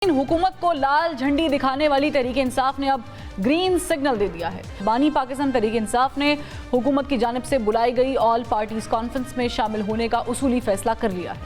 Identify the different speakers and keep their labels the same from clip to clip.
Speaker 1: हुकूमत को लाल झंडी दिखाने वाली तहरीक इंसाफ ने अब ग्रीन सिग्नल दे दिया है। बानी पाकिस्तान तहरीक इंसाफ ने हुकूमत की जानिब से बुलाई गई ऑल पार्टीज कॉन्फ्रेंस में शामिल होने का उसूली फैसला कर लिया है।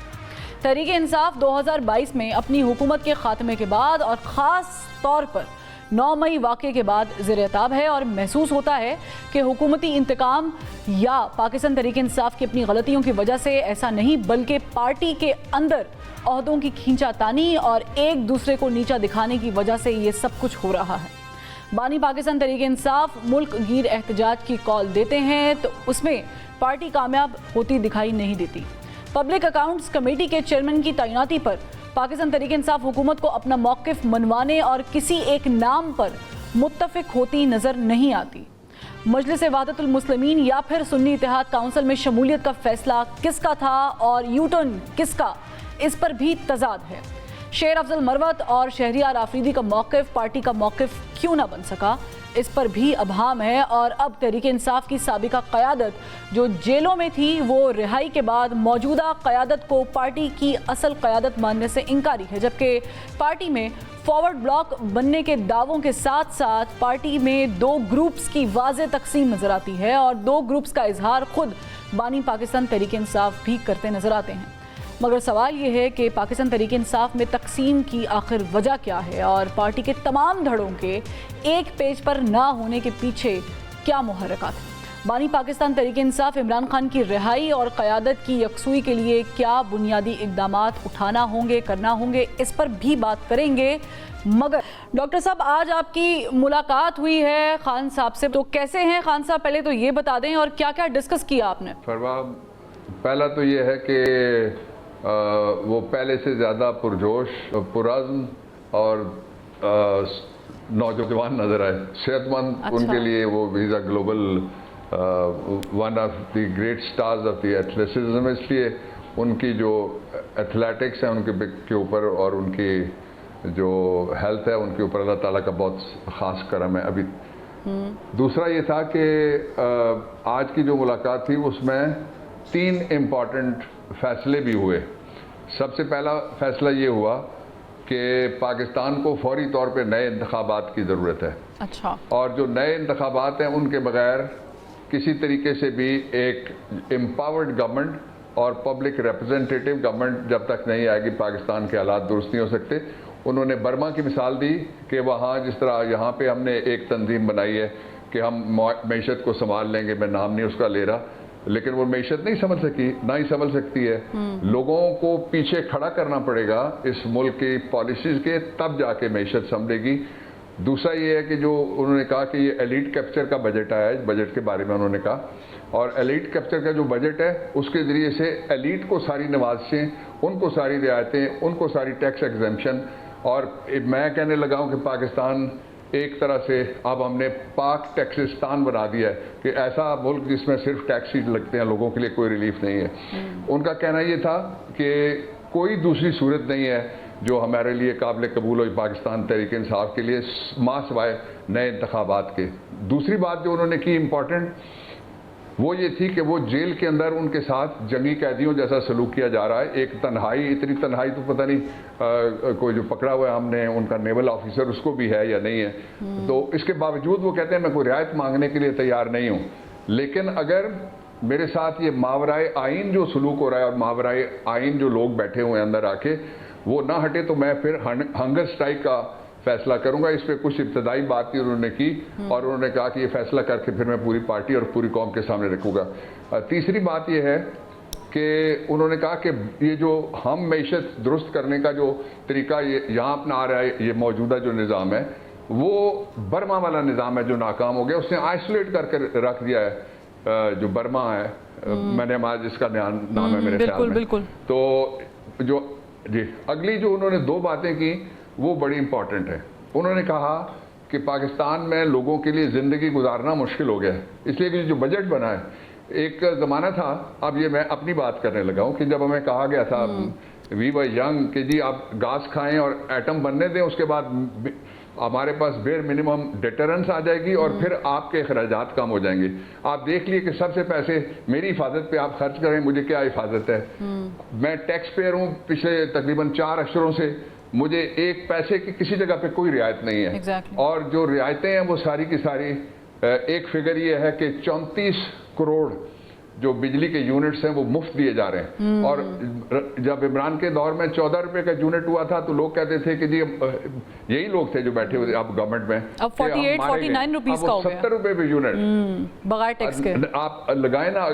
Speaker 1: तहरीक इंसाफ 2022 में अपनी हुकूमत के खात्मे के बाद और ख़ास तौर पर 9 मई वाक़े के बाद ज़ेर-ए-ताब है और महसूस होता है कि हुकूमती इंतकाम या पाकिस्तान तहरीक इंसाफ की अपनी गलतियों की वजह से ऐसा नहीं, बल्कि पार्टी के अंदर ओहदों की खींचातानी और एक दूसरे को नीचा दिखाने की वजह से ये सब कुछ हो रहा है। बानी पाकिस्तान तहरीक इंसाफ मुल्क गिर एहतजाज की कॉल देते हैं तो उसमें पार्टी कामयाब होती दिखाई नहीं देती। पब्लिक अकाउंट्स कमेटी के चेयरमैन की तैनाती पर पाकिस्तान तहरीक इंसाफ हुकूमत को अपना मौक़िफ़ मनवाने और किसी एक नाम पर मुत्तफ़िक होती नज़र नहीं आती। मजलिस वहदतुल मुस्लिमीन या फिर सुन्नी इत्तेहाद काउंसिल में शमूलियत का फैसला किसका था और यू टर्न किसका, इस पर भी तजाद है। शेर अफजल मरवत और शहरियार आफरीदी का मौक़िफ़ पार्टी का मौक़िफ़ क्यों ना बन सका, इस पर भी अबहाम है। और अब तहरीक इंसाफ की साबिका क़यादत जो जेलों में थी वो रिहाई के बाद मौजूदा क़यादत को पार्टी की असल क़यादत मानने से इनकारी है, जबकि पार्टी में फॉरवर्ड ब्लॉक बनने के दावों के साथ साथ पार्टी में 2 ग्रुप्स की वाज़ेह तकसीम नज़र आती है और 2 ग्रुप्स का इजहार खुद बानी पाकिस्तान तहरीक इंसाफ भी करते नज़र आते हैं। मगर सवाल ये है कि पाकिस्तान तहरीक इंसाफ में तकसीम की आखिर वजह क्या है और पार्टी के तमाम धड़ों के एक पेज पर ना होने के पीछे क्या मुहर्रिकात हैं। बानी पाकिस्तान तहरीक इंसाफ इमरान खान की रिहाई और क़यादत की यकसुई के लिए क्या बुनियादी इक़दामात उठाना होंगे, करना होंगे, इस पर भी बात करेंगे। मगर डॉक्टर साहब, आज आपकी मुलाकात हुई है खान साहब से, तो कैसे हैं खान साहब, पहले तो ये बता दें और क्या क्या डिस्कस किया आपने?
Speaker 2: पहला तो ये है कि वो पहले से ज़्यादा पुरजोश, पुरज़्म और नौजवान नज़र आए, सेहतमंद। अच्छा। उनके लिए वो visa global one of the great stars of the athleticism, इसलिए उनकी जो एथलेटिक्स है उनके ऊपर और उनकी जो हेल्थ है उनके ऊपर अल्लाह ताला का बहुत ख़ास करम है। अभी दूसरा ये था कि आज की जो मुलाकात थी उसमें 3 इम्पॉर्टेंट फैसले भी हुए। सबसे पहला फैसला ये हुआ कि पाकिस्तान को फौरी तौर पे नए इंतखाबात की ज़रूरत है। अच्छा। और जो नए इंतखाबात हैं उनके बगैर किसी तरीके से भी एक एम्पावर्ड गवर्नमेंट और पब्लिक रिप्रेजेंटेटिव गवर्नमेंट जब तक नहीं आएगी पाकिस्तान के हालात दुरुस्त नहीं हो सकते। उन्होंने बर्मा की मिसाल दी कि वहाँ जिस तरह यहाँ पे हमने एक तंजीम बनाई है कि हम मईशत को संभाल लेंगे, मैं नाम नहीं उसका ले रहा, लेकिन वो मईशत नहीं समझ सकी, ना ही समझ सकती है। लोगों को पीछे खड़ा करना पड़ेगा इस मुल्क की पॉलिसीज़ के, तब जाके मईशत संभलेगी। दूसरा ये है कि जो उन्होंने कहा कि ये एलीट कैप्चर का बजट आया है, बजट के बारे में उन्होंने कहा, और एलीट कैप्चर का जो बजट है उसके ज़रिए से एलीट को सारी नवाज़ें, उनको सारी रियायतें, उनको सारी टैक्स एग्जेम्पशन। और मैं कहने लगा हूँ कि पाकिस्तान एक तरह से अब हमने पाक टैक्सिस्तान बना दिया है कि ऐसा मुल्क जिसमें सिर्फ टैक्स ही लगते हैं, लोगों के लिए कोई रिलीफ नहीं है। उनका कहना ये था कि कोई दूसरी सूरत नहीं है जो हमारे लिए काबिल कबूल हो पाकिस्तान तहरीक इंसाफ के लिए मां सिवाय नए इंतखाबात के। दूसरी बात जो उन्होंने की इम्पॉर्टेंट, वो ये थी कि वो जेल के अंदर उनके साथ जंगी कैदियों जैसा सलूक किया जा रहा है। एक तन्हाई, इतनी तन्हाई तो पता नहीं कोई जो पकड़ा हुआ है हमने, उनका नेवल ऑफिसर, उसको भी है या नहीं है। तो इसके बावजूद वो कहते हैं मैं कोई रियायत मांगने के लिए तैयार नहीं हूँ, लेकिन अगर मेरे साथ ये मावराए आइन जो सलूक हो रहा है और मावराए आइन जो लोग बैठे हुए हैं अंदर आके, वो ना हटे तो मैं फिर हंगर स्ट्राइक का फैसला करूंगा। इस पर कुछ इब्तदाई बात भी उन्होंने की और उन्होंने कहा कि ये फैसला करके फिर मैं पूरी पार्टी और पूरी कौम के सामने रखूंगा। तीसरी बात ये है कि उन्होंने कहा कि ये जो हम मईशत दुरुस्त करने का जो तरीका ये यहाँ अपना रहा है, ये मौजूदा जो निज़ाम है वो बर्मा वाला निज़ाम है जो नाकाम हो गया, उसने आइसोलेट करके रख दिया है जो बर्मा है। मैंने आज इसका नाम है मेरे ख्याल में। बिल्कुल। तो जो जी अगली जो उन्होंने 2 बातें की वो बड़ी इंपॉर्टेंट है। उन्होंने कहा कि पाकिस्तान में लोगों के लिए ज़िंदगी गुजारना मुश्किल हो गया है, इसलिए कि जो बजट बना है, एक ज़माना था, अब ये मैं अपनी बात करने लगा हूँ कि जब हमें कहा गया था वी वर यंग कि जी आप घास खाएं और एटम बनने दें, उसके बाद हमारे पास बेर मिनिमम डिटरेंस आ जाएगी और फिर आपके अखराजात कम हो जाएंगे। आप देख लिए कि सबसे पैसे मेरी हिफाजत पे आप खर्च करें, मुझे क्या हिफाजत है, मैं टैक्स पेयर हूँ पिछले तकरीबन 4 अशरों से, मुझे एक पैसे की किसी जगह पे कोई रियायत नहीं है।
Speaker 1: Exactly.
Speaker 2: और जो रियायतें हैं वो सारी की सारी, एक फिगर ये है कि 34 करोड़ जो बिजली के यूनिट्स हैं वो मुफ्त दिए जा रहे हैं। और जब इमरान के दौर में 14 रुपए का यूनिट हुआ था तो लोग कहते थे कि जी यही लोग थे जो बैठे हुए अब गवर्नमेंट में,
Speaker 1: अब 48-49 रुपीस का हो गया,
Speaker 2: 70 रुपए पे यूनिट
Speaker 1: बगैर टैक्स के
Speaker 2: आप लगाए ना,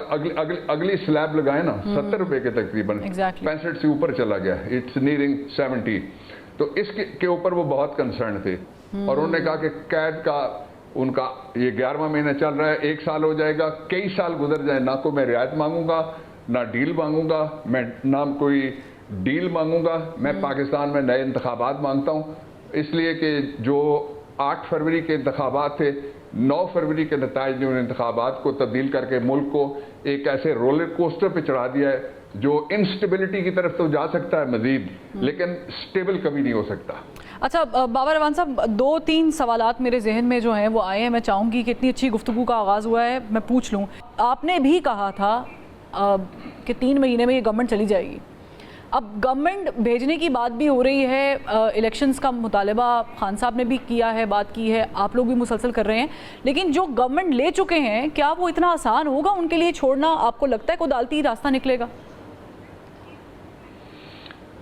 Speaker 2: अगली स्लैब लगाए ना, 70 रुपए के तकरीबन, 65 से ऊपर चला गया, इट्स नियरिंग 70। तो इसके ऊपर वो बहुत कंसर्न थे और उन्होंने कहा कि कैद का उनका ये 11वां महीना चल रहा है, 1 साल हो जाएगा, कई साल गुजर जाए, ना कोई मैं रियायत मांगूंगा, ना डील मांगूंगा, मैं ना कोई डील मांगूंगा, मैं पाकिस्तान में नए इंतखाबात मांगता हूँ, इसलिए कि जो 8 फरवरी के इंतखाबात थे, 9 फरवरी के नताइज ने उन इंतखाबात को तब्दील करके मुल्क को एक ऐसे रोलर कोस्टर पे चढ़ा दिया है जो इंस्टेबिलिटी की तरफ तो जा सकता है मजीद, लेकिन स्टेबल कभी नहीं हो सकता।
Speaker 1: अच्छा बाबर रवान साहब, 2-3 सवालात मेरे जहन में जो हैं वो आए हैं, मैं चाहूँगी कि इतनी अच्छी गुफ्तगू का आगाज़ हुआ है मैं पूछ लूँ। आपने भी कहा था कि 3 महीने में ये गवर्नमेंट चली जाएगी, अब गवर्नमेंट भेजने की बात भी हो रही है, इलेक्शंस का मुतालबा खान साहब ने भी किया है, बात की है, आप लोग भी मुसलसल कर रहे हैं, लेकिन जो गवर्नमेंट ले चुके हैं क्या वो इतना आसान होगा उनके लिए छोड़ना? आपको लगता है कोई अदालती रास्ता निकलेगा?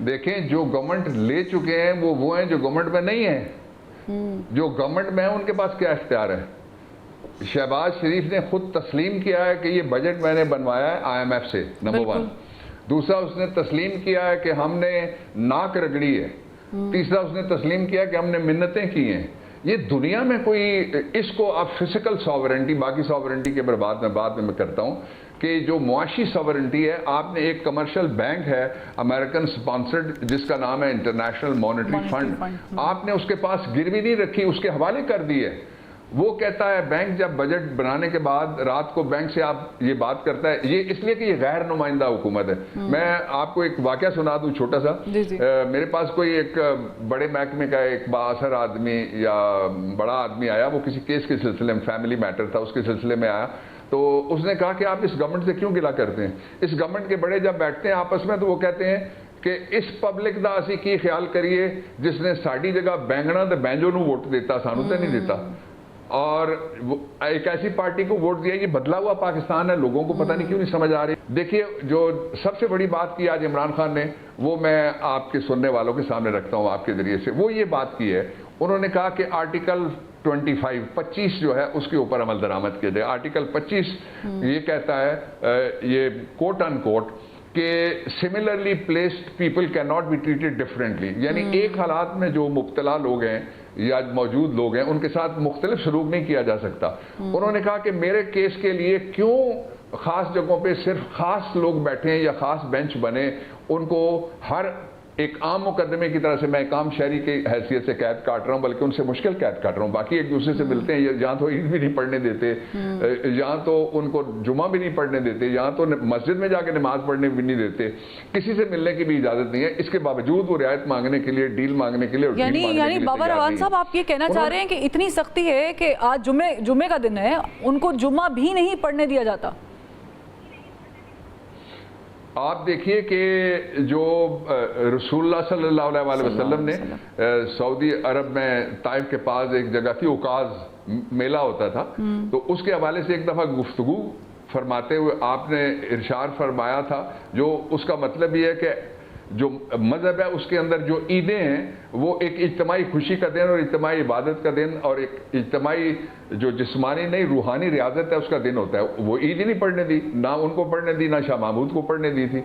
Speaker 2: देखें, जो गवर्नमेंट ले चुके हैं वो हैं जो गवर्नमेंट में नहीं है। जो गवर्नमेंट में है उनके पास क्या इख्तियार है? शहबाज शरीफ ने खुद तस्लीम किया है कि ये बजट मैंने बनवाया है IMF से, नंबर 1। दूसरा, उसने तस्लीम किया है कि हमने नाक रगड़ी है। तीसरा, उसने तस्लीम किया कि हमने मिन्नतें की हैं। ये दुनिया में कोई, इसको आप फिजिकल सॉवरेंटी, बाकी सॉवरेंटी के बाद में मैं करता हूँ कि जो मुआशी सॉवरेंटी है, आपने एक कमर्शियल बैंक है अमेरिकन स्पॉन्सर्ड जिसका नाम है इंटरनेशनल मॉनेटरी फंड, आपने उसके पास गिरवी नहीं रखी, उसके हवाले कर दी है। वो कहता है बैंक जब बजट बनाने के बाद रात को बैंक से आप ये बात करता है, ये इसलिए कि ये गैर नुमाइंदा हुकूमत है। मैं आपको एक वाकया सुना दूं छोटा सा। मेरे पास कोई एक बड़े महकमे का एक बाअसर आदमी या बड़ा आदमी आया, वो किसी केस के सिलसिले में, फैमिली मैटर था उसके सिलसिले में आया, तो उसने कहा कि आप इस गवर्नमेंट से क्यों गिला करते हैं? इस गवर्नमेंट के बड़े जब बैठते हैं आपस में तो वो कहते हैं कि इस पब्लिक दा असी की ख्याल करिए जिसने साड़ी जगह बैंगना ते बैंजो नूं वोट देता, सानू तो नहीं देता। और एक ऐसी पार्टी को वोट दिया, ये बदला हुआ पाकिस्तान है, लोगों को पता नहीं क्यों नहीं समझ आ रही। देखिए, जो सबसे बड़ी बात की आज इमरान खान ने, वो मैं आपके सुनने वालों के सामने रखता हूँ आपके जरिए से, वो ये बात की है, उन्होंने कहा कि आर्टिकल 25 जो है उसके ऊपर अमल दरामद किया जाए। आर्टिकल 25 ये कहता है, ये कोट अनकोट, कि similarly placed people can not be treated differently, यानी एक हालात में जो मुब्तला लोग हैं या मौजूद लोग हैं उनके साथ मुख्तलिफ सलूक नहीं किया जा सकता। उन्होंने कहा कि मेरे केस के लिए क्यों खास जगहों पे सिर्फ खास लोग बैठे हैं या खास बेंच बने, उनको हर एक आम मुकदमे की तरह से मैं एक आम शहरी की हैसियत से कैद काट रहा हूँ, बल्कि उनसे मुश्किल कैद काट रहा हूँ। बाकी एक दूसरे से मिलते हैं, यहाँ तो ईद भी नहीं पढ़ने देते, यहाँ तो उनको जुमा भी नहीं पढ़ने देते, यहाँ तो मस्जिद में जाके नमाज पढ़ने भी नहीं देते, किसी से मिलने की भी इजाजत नहीं है। इसके बावजूद वो रियायत मांगने के लिए, डील मांगने के लिए,
Speaker 1: यानी बाबर रवान साहब आप ये कहना चाह रहे हैं कि इतनी सख्ती है कि आज जुमे का दिन है, उनको जुमा भी नहीं पढ़ने दिया जाता? आप
Speaker 2: देखिए कि जो रसूलुल्लाह सल्लल्लाहु अलैहि वसल्लम ने सऊदी अरब में ताइफ के पास एक जगह थी, उकाज मेला होता था, तो उसके हवाले से एक दफ़ा गुफ्तगू फरमाते हुए आपने इरशाद फरमाया था, जो उसका मतलब ये है कि जो मज़हब है उसके अंदर जो ईदें हैं वो एक इज्तिमाई खुशी का दिन और इज्तिमाई इबादत का दिन और एक इज्तिमाई जो जिस्मानी नहीं रूहानी रियाजत है उसका दिन होता है। वो ईद ही नहीं पढ़ने दी, ना उनको पढ़ने दी, ना शाह महमूद को पढ़ने दी थी।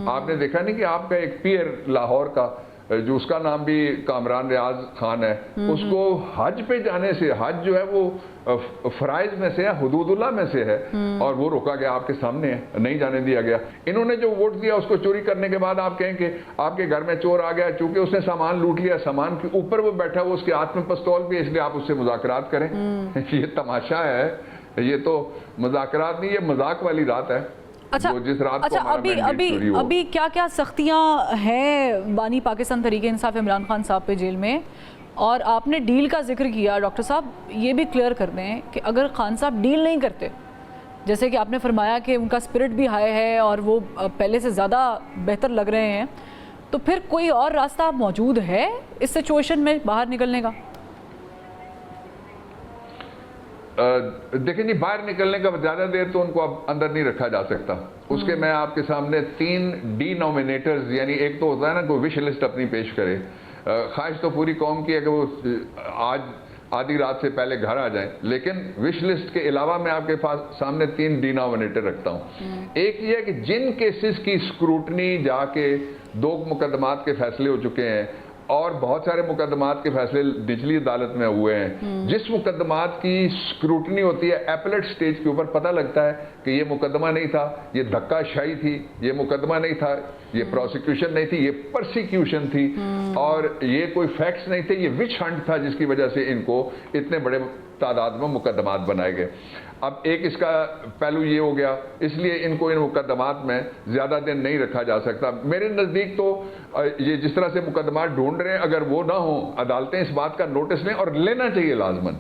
Speaker 2: आपने देखा नहीं कि आपका एक पीर लाहौर का जो उसका नाम भी कामरान रियाज खान है, उसको हज पे जाने से, हज जो है वो फराइज में से है, हुदूदुल्लाह में से है, और वो रोका गया, आपके सामने है, नहीं जाने दिया गया। इन्होंने जो वोट दिया उसको चोरी करने के बाद आप कहें कि आपके घर में चोर आ गया, चूंकि उसने सामान लूट लिया, सामान के ऊपर वो बैठा हुआ, उसके हाथ में पिस्तौल भी, इसलिए आप उससे मुज़ाकरात करें। ये तमाशा है, ये तो मुज़ाकरात नहीं, ये मजाक वाली रात है।
Speaker 1: अच्छा, अभी क्या क्या सख्तियां हैं बानी पाकिस्तान तहरीक इंसाफ इमरान खान साहब पे जेल में? और आपने डील का जिक्र किया, डॉक्टर साहब ये भी क्लियर कर दें कि अगर खान साहब डील नहीं करते, जैसे कि आपने फरमाया कि उनका स्पिरिट भी हाई है और वो पहले से ज़्यादा बेहतर लग रहे हैं, تو پھر کوئی اور راستہ موجود ہے اس سچویشن میں باہر نکلنے کا؟
Speaker 2: دیکھیں جی، باہر نکلنے کا زیادہ دیر تو ان کو اب اندر نہیں رکھا جا سکتا. اس کے میں آپ کے سامنے 3 ڈینومینیٹرز، یعنی ایک تو ہوتا ہے نا کوئی وش لسٹ اپنی پیش کرے. خواہش تو پوری قوم کی ہے کہ وہ آج آدھی رات سے پہلے گھر آ جائیں، لیکن وش لسٹ کے علاوہ میں آپ کے سامنے 3 ڈینومینیٹر رکھتا ہوں. ایک یہ ہے کہ جن کیسز کی اسکروٹنی جا کے 2 مقدمات کے فیصلے ہو چکے ہیں اور بہت سارے مقدمات کے فیصلے نچلی عدالت میں ہوئے ہیں، جس مقدمات کی اسکروٹنی ہوتی ہے ایپلیٹ سٹیج کے اوپر، پتہ لگتا ہے کہ یہ مقدمہ نہیں تھا، یہ دھکا شاہی تھی، یہ مقدمہ نہیں تھا، یہ پروسیکیوشن نہیں تھی، یہ پرسیکیوشن تھی، اور یہ کوئی فیکٹس نہیں تھے، یہ وچ ہنٹ تھا جس کی وجہ سے ان کو اتنے بڑے تعداد میں مقدمات بنائے گئے. اب ایک اس کا پہلو یہ ہو گیا، اس لیے ان کو ان مقدمات میں زیادہ دن نہیں رکھا جا سکتا. میرے نزدیک تو یہ جس طرح سے مقدمات ڈھونڈ رہے ہیں، اگر وہ نہ ہوں، عدالتیں اس بات کا نوٹس لیں، اور لینا چاہیے لازماً